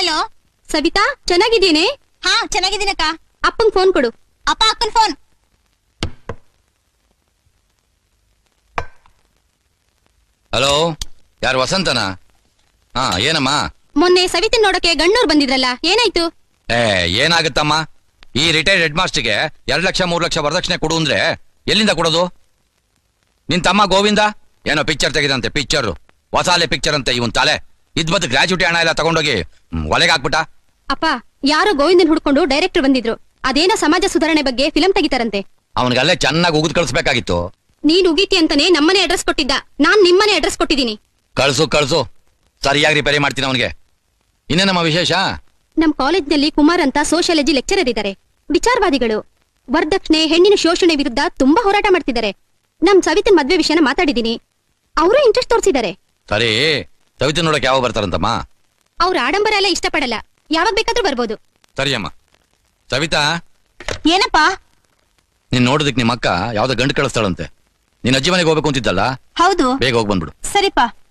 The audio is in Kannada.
ಹಲೋ ಸವಿತಾ ಚೆನ್ನಾಗಿದ್ದೀನಿ. ಹಾ ಚೆನ್ನಾಗಿದ್ದೀನಕ್ಕ. ಅಪ್ಪಂಗ್ ಫೋನ್ ಕೊಡು. ಅಪ್ಪ ಅಕ್ಕನ್ ಫೋನ್. ಹಲೋ, ಯಾರು ವಸಂತನಾ? ಹಾ ಏನಮ್ಮ? ಮೊನ್ನೆ ಸವಿತಿನ್ ನೋಡಕ್ಕೆ ಗಣ್ಣೂರ್ ಬಂದಿದ್ರಲ್ಲ, ಏನಾಯ್ತು? ಏನಾಗುತ್ತಮ್ಮ, ಈ ರಿಟೈರ್ಡ್ ಹೆಡ್ ಮಾಸ್ಟರ್ಗೆ 2 ಲಕ್ಷ 3 ಲಕ್ಷ ವರದಕ್ಷಿಣೆ ಕೊಡು ಅಂದ್ರೆ ಎಲ್ಲಿಂದ ಕೊಡೋದು? ನಿನ್ ತಮ್ಮ ಗೋವಿಂದ ಏನೋ ಪಿಕ್ಚರ್ ತೆಗೆದಂತೆ, ಪಿಕ್ಚರ್ ಹೊಸಾಲೆ ಪಿಕ್ಚರ್ ಅಂತೆ. ಇವನ್ ತಲೆ ಇದ್ಬದ್ ಗ್ರಾಚ್ಯುಟಿ ಹಣ ಎಲ್ಲ ತಗೊಂಡೋಗಿ ಒಲೆಗೆ ಹಾಕ್ಬಿಟ್ಟ. ಅಪ್ಪ, ಯಾರೋ ಗೋವಿಂದನ್ ಹುಡ್ಕೊಂಡು ಡೈರೆಕ್ಟರ್ ಬಂದಿದ್ರು. ಅದೇನೋ ಸಮಾಜ ಸುಧಾರಣೆ ಬಗ್ಗೆ ಫಿಲಂ ತೆಗಿತಾರಂತೆ. ಅವನಿಗಲ್ಲೇ ಚೆನ್ನಾಗಿ ಉಗಿದ್ ಕಳಿಸ್ಬೇಕಾಗಿತ್ತು. ನೀನ್ ಉಗೀತಿ ಅಂತಾನೆ ನಮ್ಮನೆ ಅಡ್ರೆಸ್ ಕೊಟ್ಟಿದ್ದ, ನಾನ್ ನಿಮ್ಮನೆ ಅಡ್ರೆಸ್ ಕೊಟ್ಟಿದ್ದೀನಿ. ಕಳ್ಸು ಸರಿಯಾಗಿ ರಿಪೇರಿ ಮಾಡ್ತೀನಿ ಅವನಿಗೆ. ಇನ್ನೇನಮ್ಮ ವಿಶೇಷ? ನಮ್ ಕಾಲೇಜ್ನಲ್ಲಿ ಕುಮಾರ್ ಅಂತ ಸೋಷಿಯಾಲಜಿ ಲೆಕ್ಚರರ್ ಇದ್ದಾರೆ. ವಿಚಾರವಾದಿಗಳು. ವರದಕ್ಷಿಣೆ, ಹೆಣ್ಣಿನ ಶೋಷಣೆ ವಿರುದ್ಧ ತುಂಬಾ ಹೋರಾಟ ಮಾಡ್ತಿದ್ದಾರೆ. ನಮ್ ಸವಿತನ್ ಮದ್ವೆ ವಿಷಯನ ಮಾತಾಡಿದೀನಿ, ಅವರು ಇಂಟ್ರೆಸ್ಟ್ ತೋರಿಸಿದ್ದಾರೆ. ಸರಿ, ಸವಿತಿ ನೋಡಕ್ ಯಾವ ಬರ್ತಾರಂತಮ್ಮ? ಅವ್ರ ಆಡಂಬರ ಎಲ್ಲ ಇಷ್ಟಪಡಲ್ಲ, ಯಾವಾಗ ಬೇಕಾದ್ರೂ ಬರ್ಬೋದು. ಸರಿ ಅಮ್ಮ. ಸವಿತಾ, ಏನಪ್ಪಾ? ನೀನ್ ನೋಡೋದಕ್ ನಿಮ್ಮ ಅಕ್ಕ ಯಾವ್ದೋ ಗಂಡು ಕಳಿಸ್ತಾಳಂತೆ. ನಿನ್ ಅಜ್ಜಿ ಮನೆಗೆ ಹೋಗ್ಬೇಕು ಅಂತಿದ್ದಲ್ಲ, ಹೌದು, ಬೇಗ ಹೋಗಿ ಬಂದ್ಬಿಡು. ಸರಿಪಾ.